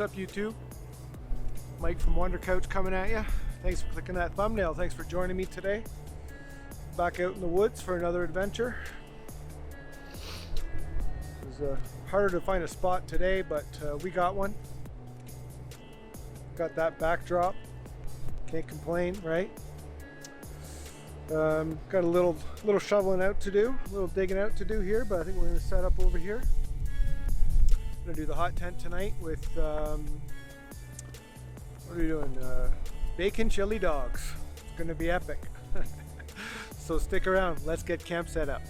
up, YouTube? Mike from Wonder Couch coming at you. Thanks for clicking that thumbnail. Thanks for joining me today. Back out in the woods for another adventure. It was harder to find a spot today, but we got one. Got that backdrop. Can't complain, right? Got a little shoveling out to do, a little digging out to do here, but I think we're going to set up over here. I'm going to do the hot tent tonight with, what are we doing? Bacon chili dogs. It's going to be epic. So stick around, let's get camp set up.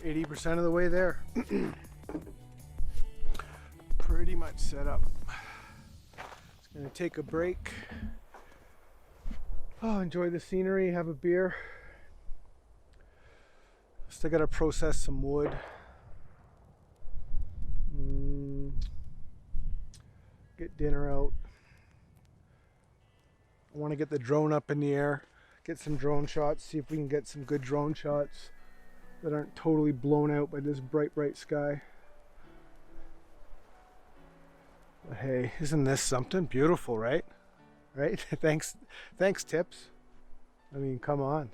80% of the way there. Pretty much set up. It's gonna take a break. Oh, enjoy the scenery, have a beer. Still gotta process some wood. Get dinner out. I want to get the drone up in the air, get some drone shots, see if we can get some good drone shots that aren't totally blown out by this bright sky. But hey, isn't this something beautiful, right? Right? Thanks Tips. I mean, come on.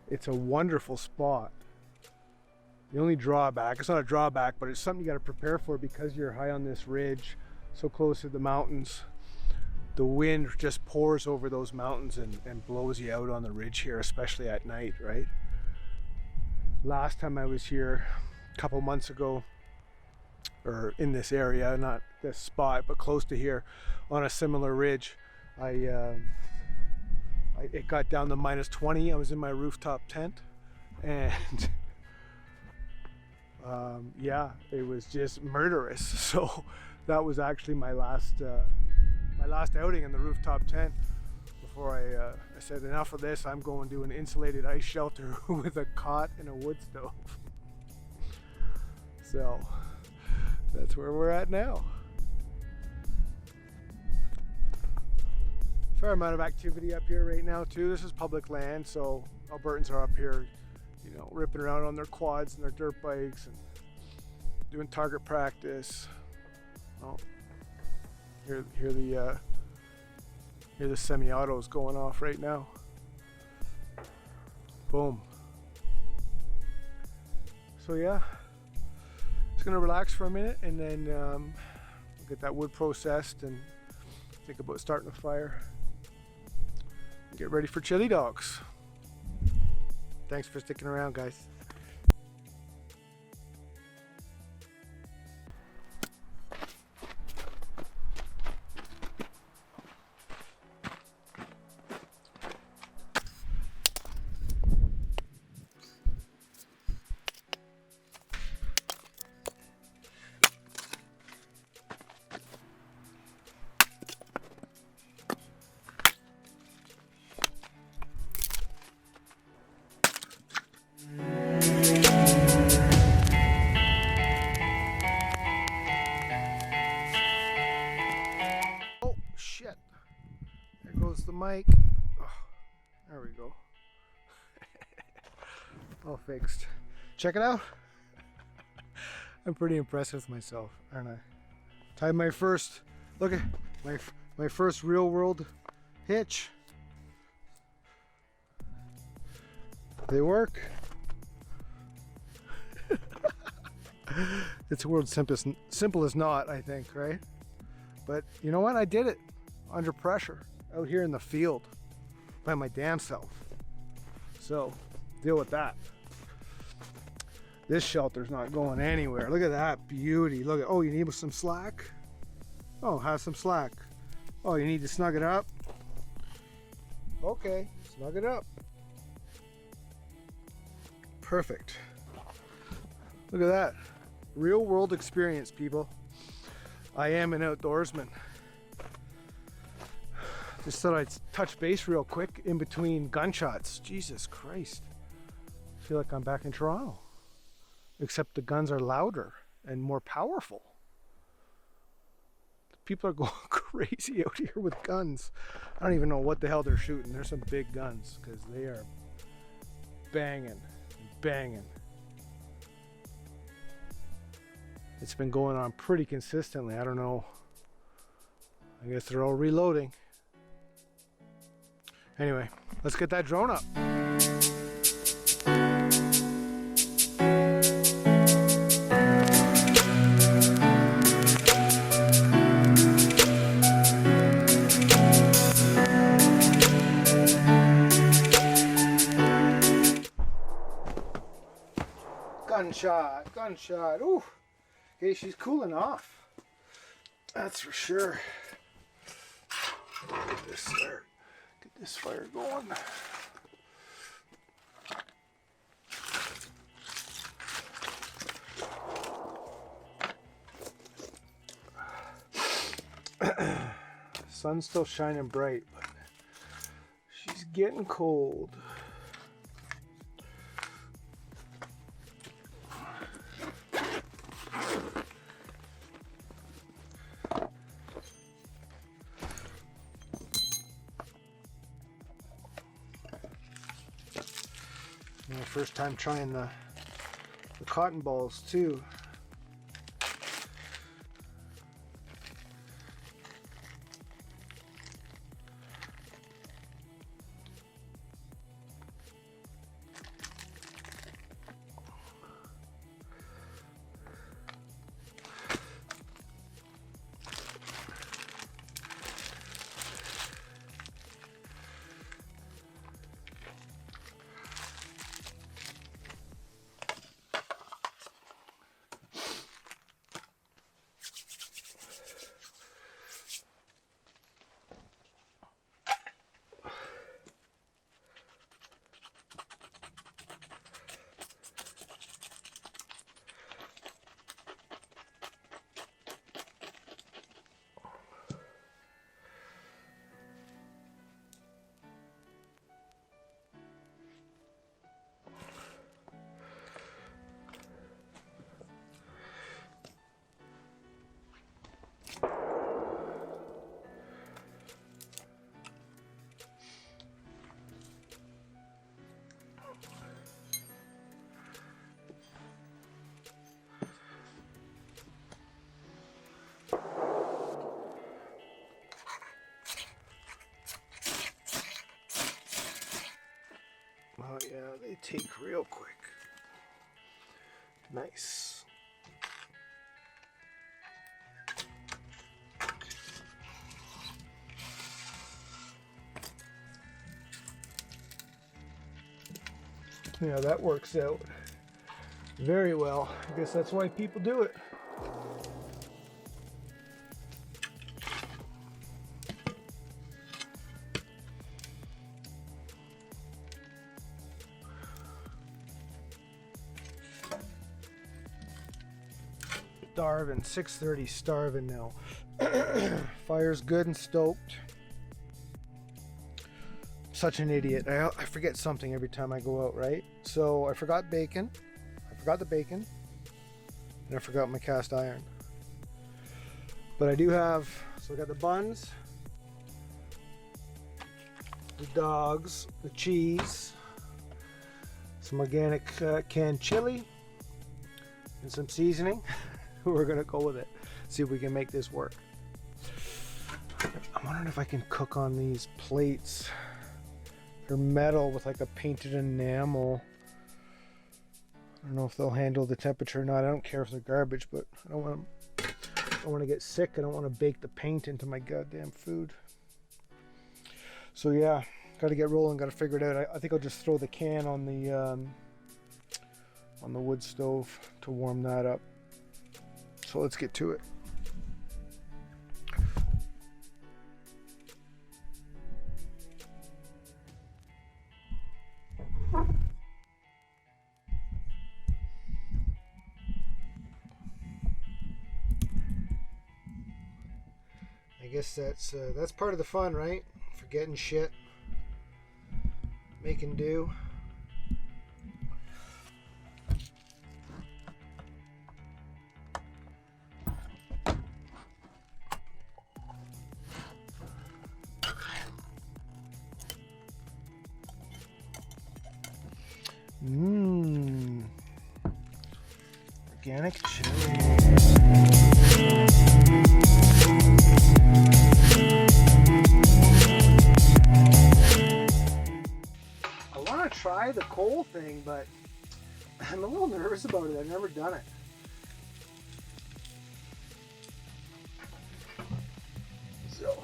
It's a wonderful spot. The only drawback, it's not a drawback, but it's something you got to prepare for because you're high on this ridge, so close to the mountains. The wind just pours over those mountains and blows you out on the ridge here, especially at night, right? Last time I was here, a couple months ago, or in this area, not this spot, but close to here, on a similar ridge, it got down to -20. I was in my rooftop tent, and yeah, it was just murderous. So that was actually my last outing in the rooftop tent before I said enough of this. I'm going to an insulated ice shelter with a cot and a wood stove. So that's where we're at now. Fair amount of activity up here right now too. This is public land, so Albertans are up here, you know, ripping around on their quads and their dirt bikes and doing target practice. Oh, hear the semi-autos going off right now. Boom. So yeah, just gonna relax for a minute and then get that wood processed and think about starting a fire. Get ready for chili dogs. Thanks for sticking around, guys. mic. Oh, there we go. All fixed. Check it out. I'm pretty impressed with myself, aren't I? Tied my first, look at my first real world hitch. They work. It's the world's simplest knot, I think, right? But you know what? I did it under pressure out here in the field by my damn self. So deal with that. This shelter's not going anywhere. Look at that beauty. Look at, oh, you need some slack? Oh, have some slack. Oh, you need to snug it up? Okay, snug it up. Perfect. Look at that. Real world experience, people. I am an outdoorsman. Just thought I'd touch base real quick in between gunshots. Jesus Christ. I feel like I'm back in Toronto. Except the guns are louder and more powerful. People are going crazy out here with guns. I don't even know what the hell they're shooting. There's some big guns because they are banging, banging. It's been going on pretty consistently. I don't know. I guess they're all reloading. Anyway, let's get that drone up. Gunshot, gunshot. Ooh. Okay, she's cooling off. That's for sure. Get this start. Get this fire going. Sun's still shining bright, but she's getting cold. My first time trying the cotton balls too. Oh yeah, they take real quick. Nice. Yeah, that works out very well. I guess that's why people do it. Starving, 6:30, starving now. Fire's good and stoked. Such an idiot. I forget something every time I go out, right? So I forgot bacon. I forgot the bacon. And I forgot my cast iron. But I do have, so I got the buns. the dogs, the cheese, some organic canned chili, and some seasoning. We're gonna go with it. See if we can make this work. I'm wondering if I can cook on these plates. They're metal with like a painted enamel. I don't know if they'll handle the temperature or not. I don't care if they're garbage, but I don't want to get sick. I don't want to bake the paint into my goddamn food. So yeah, got to get rolling. Got to figure it out. I think I'll just throw the can on the wood stove to warm that up. So let's get to it. I guess that's part of the fun, right? Forgetting shit, making do. Organic chili. I want to try the coal thing, but I'm a little nervous about it. I've never done it. So,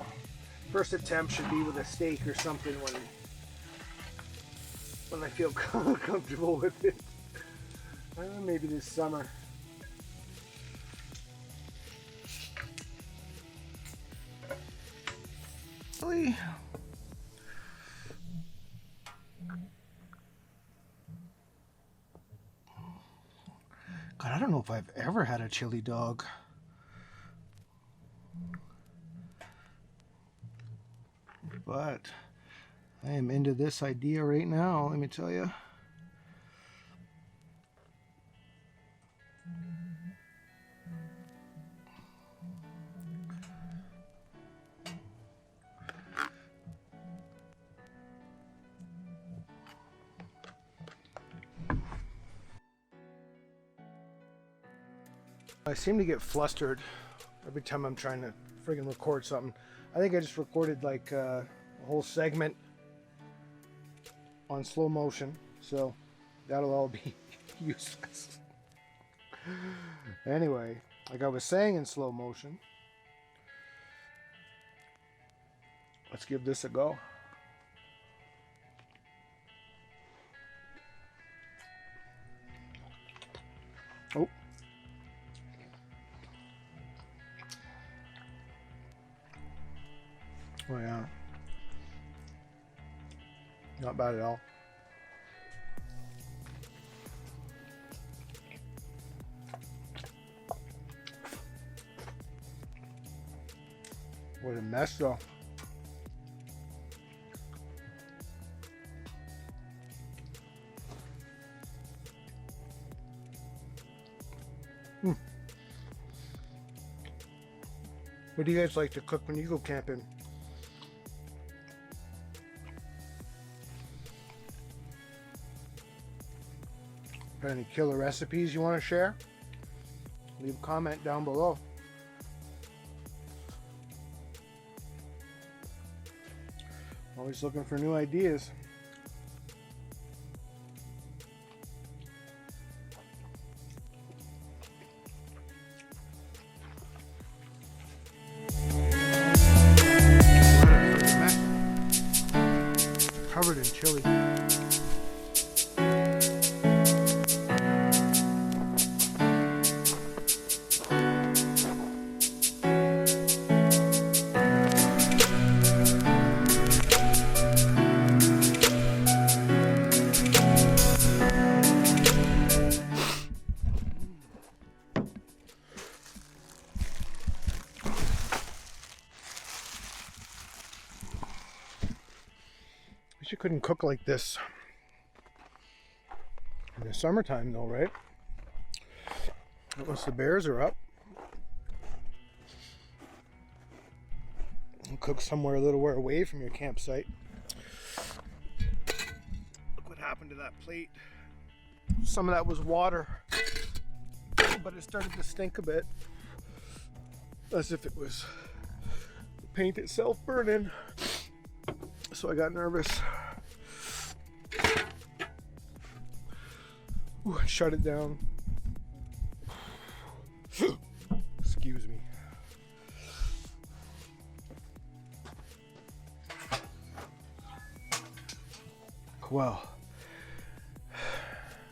first attempt should be with a steak or something when I feel comfortable with it. Maybe this summer. Really? God, I don't know if I've ever had a chili dog. But I am into this idea right now, let me tell you. I seem to get flustered every time I'm trying to friggin' record something. I think I just recorded like a whole segment on slow motion, so that'll all be useless. Anyway, like I was saying in slow motion, let's give this a go. Oh. Oh yeah. Not bad at all. What a mess though. What do you guys like to cook when you go camping? Got any killer recipes you want to share? Leave a comment down below. Always looking for new ideas. Covered in chili. You couldn't cook like this in the summertime though, right? Unless the bears are up. And cook somewhere a little way away from your campsite. into that plate. Some of that was water, but it started to stink a bit, as if it was the paint itself burning. So I got nervous. Ooh, shut it down. Excuse me. Well,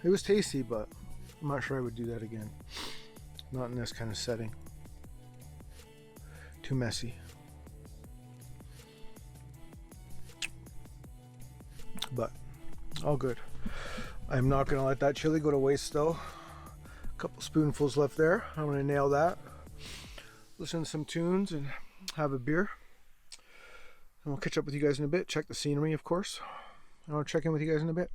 it was tasty, but I'm not sure I would do that again. Not in this kind of setting. Too messy. But all good. I'm not gonna let that chili go to waste though. A couple spoonfuls left there. I'm gonna nail that. Listen to some tunes and have a beer. And we'll catch up with you guys in a bit. Check the scenery, of course. And I'll check in with you guys in a bit.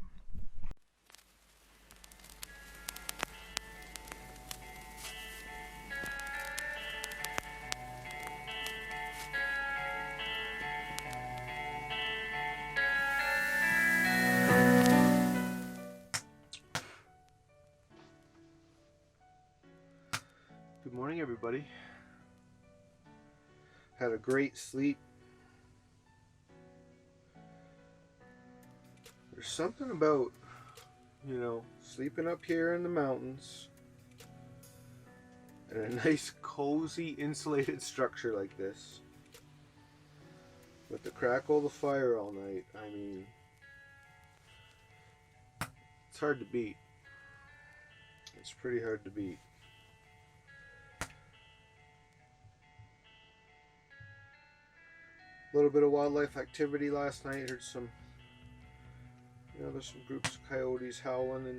Good morning, everybody. Had a great sleep. There's something about, you know, sleeping up here in the mountains in a nice, cozy, insulated structure like this, with the crackle of the fire all night. I mean, it's hard to beat. It's pretty hard to beat. A little bit of wildlife activity last night. Heard some, you know, there's some groups of coyotes howling in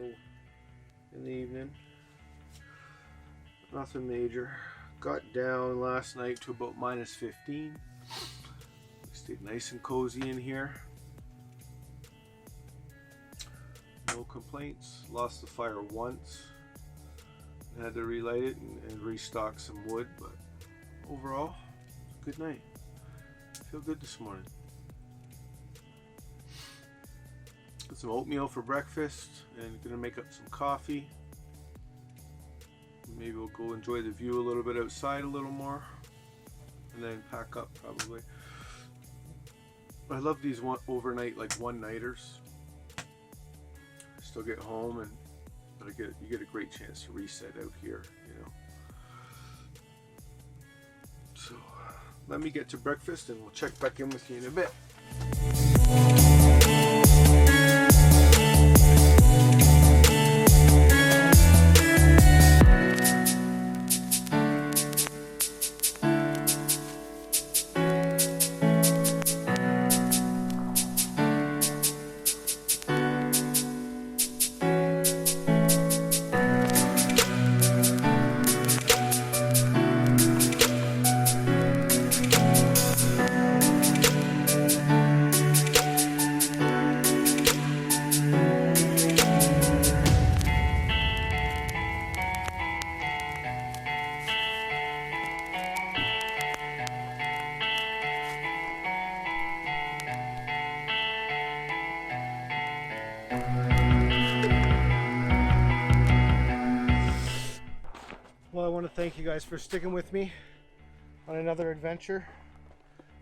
the evening. Nothing major. Got down last night to about -15. We stayed nice and cozy in here. No complaints. Lost the fire once. Had to relight it and restock some wood, but overall, it's a good night. Feel good this morning. Got some oatmeal for breakfast and gonna make up some coffee. Maybe we'll go enjoy the view a little bit outside a little more and then pack up probably. I love these overnight, like one-nighters. Still get home but you get a great chance to reset out here, you know. So let me get to breakfast and we'll check back in with you in a bit. Well, I want to thank you guys for sticking with me on another adventure.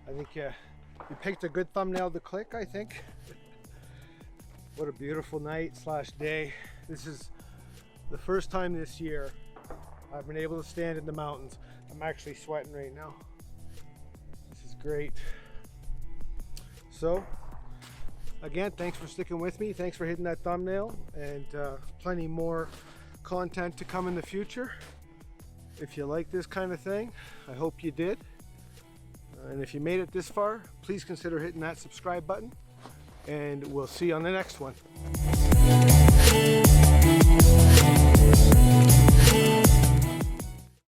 I think you picked a good thumbnail to click, I think. What a beautiful night / day. This is the first time this year I've been able to stand in the mountains. I'm actually sweating right now. This is great. So, again, thanks for sticking with me. Thanks for hitting that thumbnail, and plenty more content to come in the future. If you like this kind of thing, I hope you did. And if you made it this far, please consider hitting that subscribe button. And we'll see you on the next one.